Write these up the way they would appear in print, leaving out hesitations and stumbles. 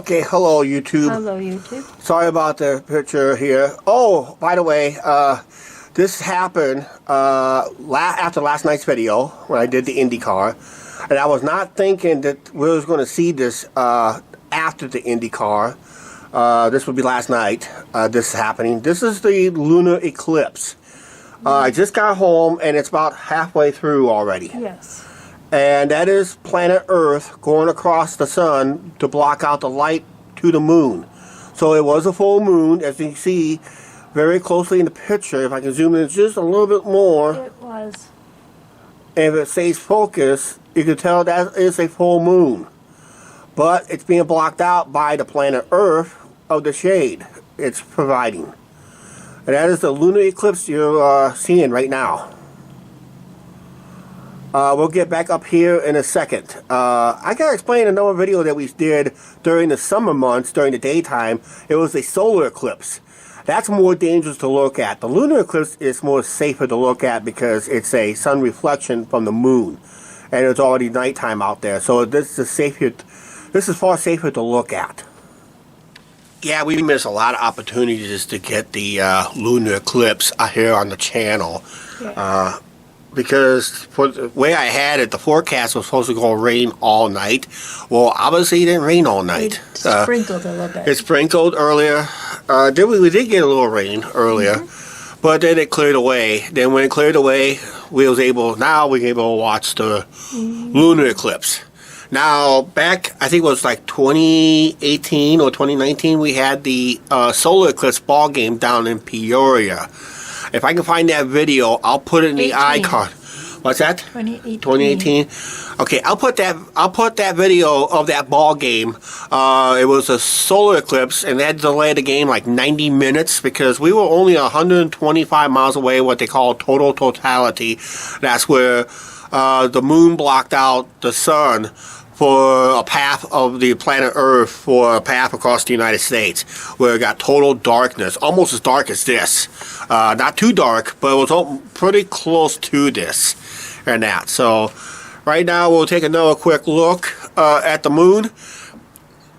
Okay, hello YouTube. Hello YouTube. Sorry about the picture here. Oh, by the way, this happened after last night's video when I did the Indy Car, and I was not thinking that we was going to see this after the Indy Car. This would be last night. This is happening. This is the lunar eclipse. I just got home and it's about halfway through already. Yes. And that is planet Earth going across the sun to block out the light to the moon. So it was a full moon, as you can see very closely in the picture. If I can zoom in just a little bit more. It was. And if it stays focused, you can tell that is a full moon. But it's being blocked out by the planet Earth of the shade it's providing. And that is the lunar eclipse you're seeing right now. We'll get back up here in a second. I gotta explain another video that we did during the summer months, during the daytime. It was a solar eclipse. That's more dangerous to look at. The lunar eclipse is more safer to look at because it's a sun reflection from the moon. And it's already nighttime out there. So this is far safer to look at. Yeah, we miss a lot of opportunities to get the lunar eclipse here on the channel. Yeah. Because for the way I had it, the forecast was supposed to go rain all night. Well, obviously it didn't rain all night. It sprinkled a little bit. It sprinkled earlier. We did get a little rain earlier, but then it cleared away. Then when it cleared away, we were able to watch the lunar eclipse. Now, back, I think it was like 2018 or 2019, we had the solar eclipse ball game down in Peoria. If I can find that video, I'll put it in the icon. What's that? 2018. 2018. Okay, I'll put that video of that ball game. It was a solar eclipse, and that delayed the game like 90 minutes because we were only 125 miles away. What they call totality. That's where the moon blocked out the sun for a path of the planet Earth, for a path across the United States, where it got total darkness, almost as dark as this. Not too dark, but it was pretty close to this and that. So right now we'll take another quick look at the moon.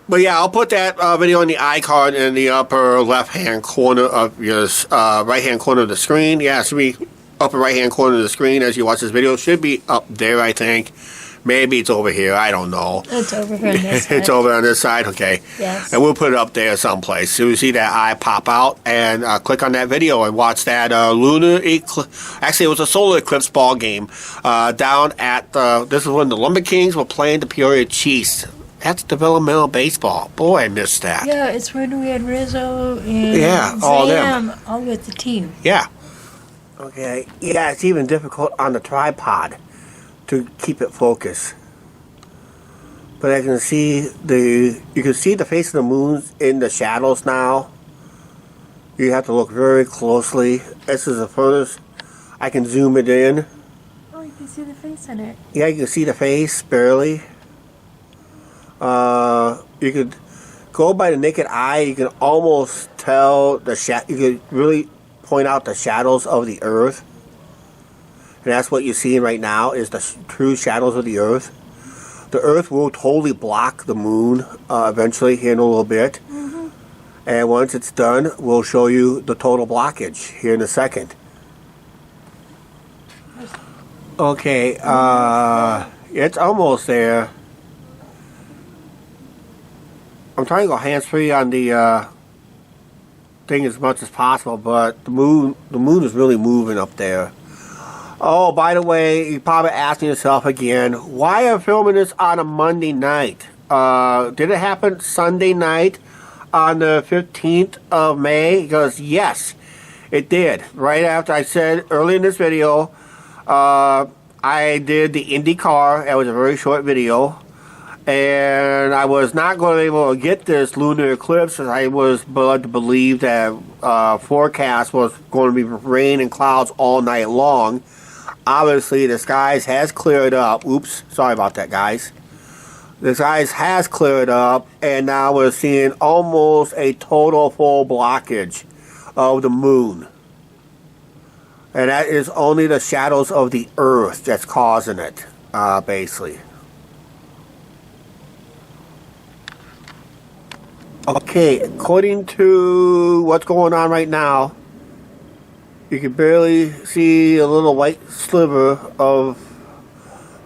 But yeah, I'll put that video in the icon in the upper left-hand corner of your right-hand corner of the screen. Yeah, it should be upper right-hand corner of the screen as you watch this video. It should be up there, I think. Maybe it's over here. I don't know. It's over here on this side. It's over on this side? Okay. Yes. And we'll put it up there someplace. So you see that eye pop out and click on that video and watch that lunar eclipse. Actually, it was a solar eclipse ball game down at this is when the Lumber Kings were playing the Peoria Chiefs. That's developmental baseball. Boy, I missed that. Yeah, it's when we had Rizzo and all Sam them. all with the team. Yeah. Okay. Yeah, it's even difficult on the tripod to keep it focused. But I can see you can see the face of the moon in the shadows now. You have to look very closely. This is the furthest I can zoom it in. Oh, you can see the face in it. Yeah, you can see the face barely. You could go by the naked eye. You can almost tell you could really point out the shadows of the Earth. And that's what you're seeing right now is the true shadows of the Earth. The Earth will totally block the moon eventually here in a little bit. And once it's done, we'll show you the total blockage here in a second. Okay, it's almost there. I'm trying to go hands-free on the thing as much as possible, but the moon is really moving up there. Oh, by the way, you're probably asking yourself again, why am I filming this on a Monday night? Did it happen Sunday night on the 15th of May? Because yes, it did. Right after I said early in this video, I did the Indy Car. That was a very short video. And I was not going to be able to get this lunar eclipse, as I was led to believe that forecast was going to be rain and clouds all night long. Obviously, the skies has cleared up. Oops, sorry about that, guys. The skies has cleared up, and now we're seeing almost a total full blockage of the moon. And that is only the shadows of the Earth that's causing it, basically. Okay, according to what's going on right now, you can barely see a little white sliver of,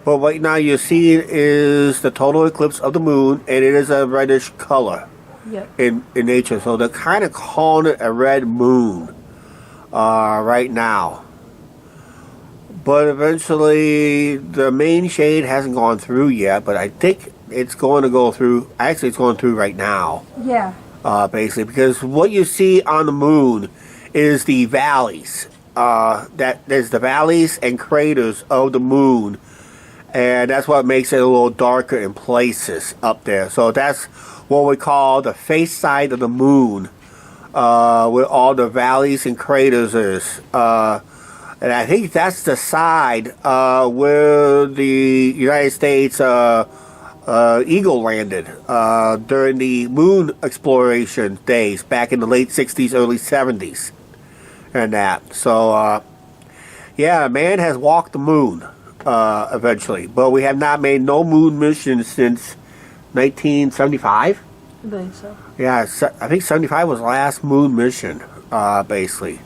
but right now you're seeing is the total eclipse of the moon, and it is a reddish color. Yep. In nature, so they're kind of calling it a red moon right now. But eventually, the main shade hasn't gone through yet, but I think it's going to go through. Actually, it's going through right now. Yeah. Basically, because what you see on the moon is the valleys. That there's the valleys and craters of the moon, and that's what makes it a little darker in places up there. So that's what we call the face side of the moon, where all the valleys and craters is. And I think that's the side where the United States Eagle landed during the moon exploration days back in the late 60s, early 70s. And that. So, yeah, man has walked the moon eventually. But we have not made no moon mission since 1975. I believe so. Yeah, I think 75 was the last moon mission, basically.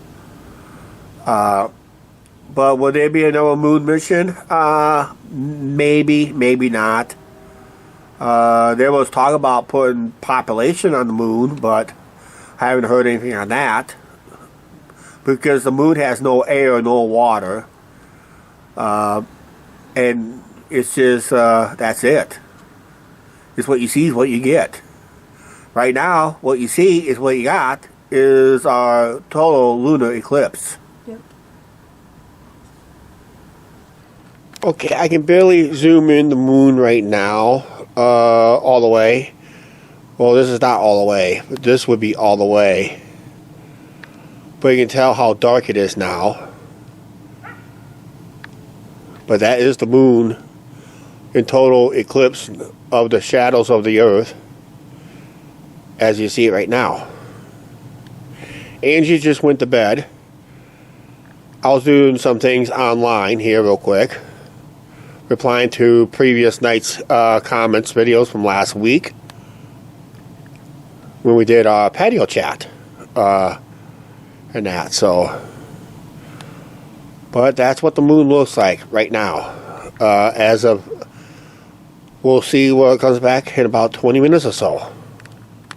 But will there be another moon mission? Maybe, maybe not. There was talk about putting population on the moon, but I haven't heard anything on that. Because the moon has no air, no water. And it's just, that's it. It's what you see is what you get. Right now, what you see is what you got is our total lunar eclipse. Yep. Okay, I can barely zoom in the moon right now, all the way. Well, this is not all the way, but this would be all the way. But you can tell how dark it is now. But that is the moon in total eclipse of the shadows of the earth, as you see it right now. Angie just went to bed. I was doing some things online here real quick, replying to previous night's comments, videos from last week when we did our patio chat and that. So, but that's what the moon looks like right now. As of, we'll see what comes back in about 20 minutes or so.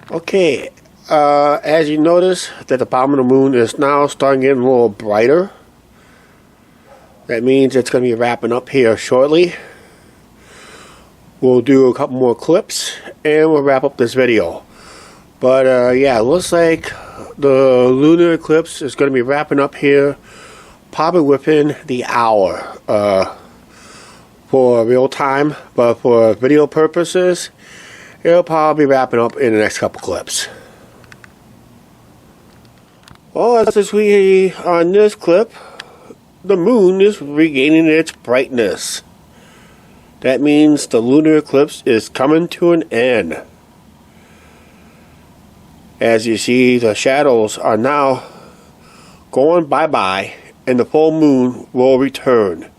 Okay, as you notice that the bottom of the moon is now starting getting a little brighter. That means it's going to be wrapping up here shortly. We'll do a couple more clips and we'll wrap up this video. But yeah, it looks like the lunar eclipse is going to be wrapping up here probably within the hour for real time. But for video purposes, it'll probably be wrapping up in the next couple clips. Well, as we on this clip, the moon is regaining its brightness. That means the lunar eclipse is coming to an end. As you see, the shadows are now going bye-bye, and the full moon will return.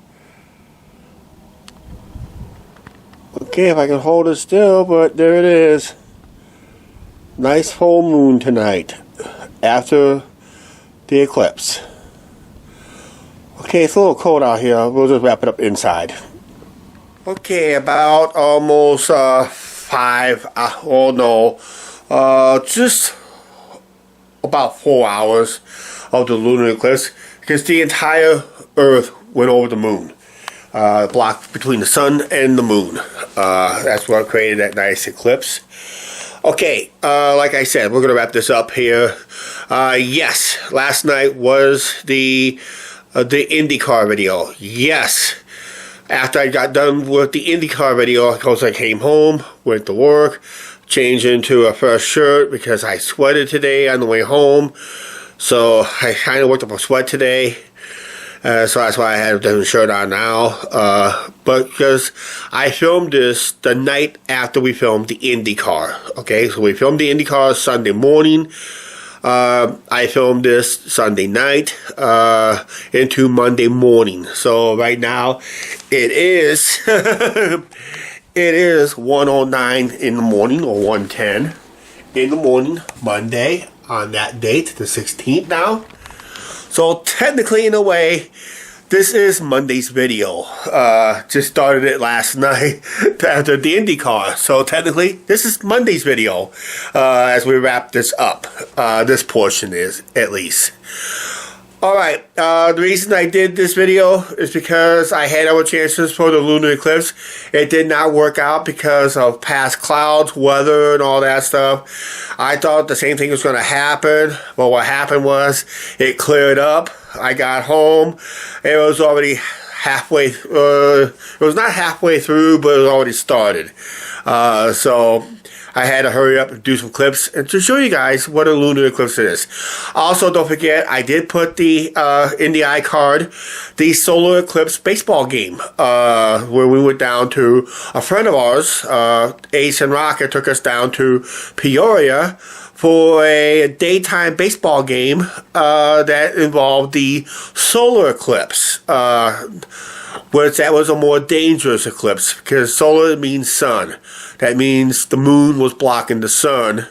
Okay, if I can hold it still, but there it is. Nice full moon tonight after the eclipse. Okay, it's a little cold out here. We'll just wrap it up inside. Okay, about almost 5, just about 4 hours of the lunar eclipse, because the entire Earth went over the moon. Block between the sun and the moon. That's what created that nice eclipse. Okay, like I said, we're going to wrap this up here. Yes, last night was the Indy Car video. Yes. After I got done with the Indy Car video, of course I came home, went to work, changed into a fresh shirt because I sweated today on the way home. So I kind of worked up a sweat today. So that's why I had a different shirt on now. But because I filmed this the night after we filmed the Indy Car. Okay, so we filmed the Indy Car Sunday morning. I filmed this Sunday night into Monday morning. So right now it is it is 1:09 in the morning, or 1:10 in the morning, Monday, on that date, the 16th now. So technically, in a way, this is Monday's video. Just started it last night after the Indy Car. So technically, this is Monday's video as we wrap this up. This portion is, at least. Alright, the reason I did this video is because I had other chances for the lunar eclipse. It did not work out because of past clouds, weather, and all that stuff. I thought the same thing was going to happen, but what happened was it cleared up. I got home. It was already halfway, it was not halfway through, but it was already started. So I had to hurry up and do some clips and to show you guys what a lunar eclipse is. Also, don't forget, I did put the Indy Car, the solar eclipse baseball game, where we went down to a friend of ours, Ace and Rocket, took us down to Peoria for a daytime baseball game that involved the solar eclipse. That was a more dangerous eclipse because solar means sun. That means the moon was blocking the sun.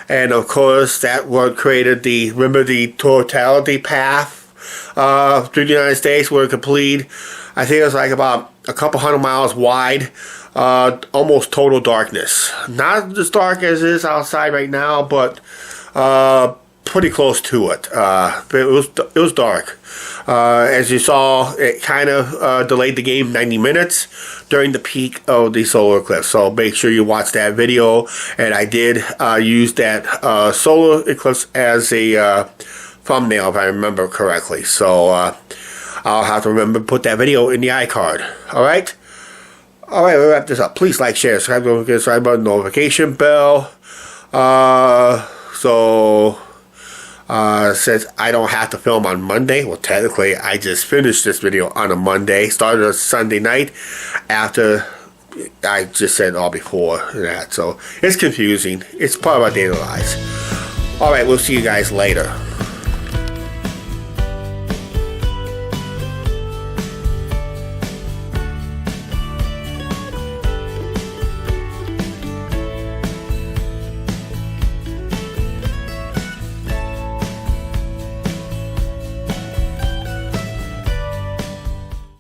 And of course, that what created remember the totality path through the United States where it could bleed. I think it was like about a couple hundred miles wide. Almost total darkness. Not as dark as it is outside right now, but pretty close to it. But it was dark. As you saw, it kind of delayed the game 90 minutes during the peak of the solar eclipse. So make sure you watch that video. And I did use that solar eclipse as a thumbnail, if I remember correctly. So I'll have to remember to put that video in the iCard. Alright? Alright, we'll wrap this up. Please like, share, subscribe, don't forget to subscribe button, notification bell. Since I don't have to film on Monday, well, technically, I just finished this video on a Monday, started on Sunday night after I just said all before that. So it's confusing. It's part of our daily lives. Alright, we'll see you guys later.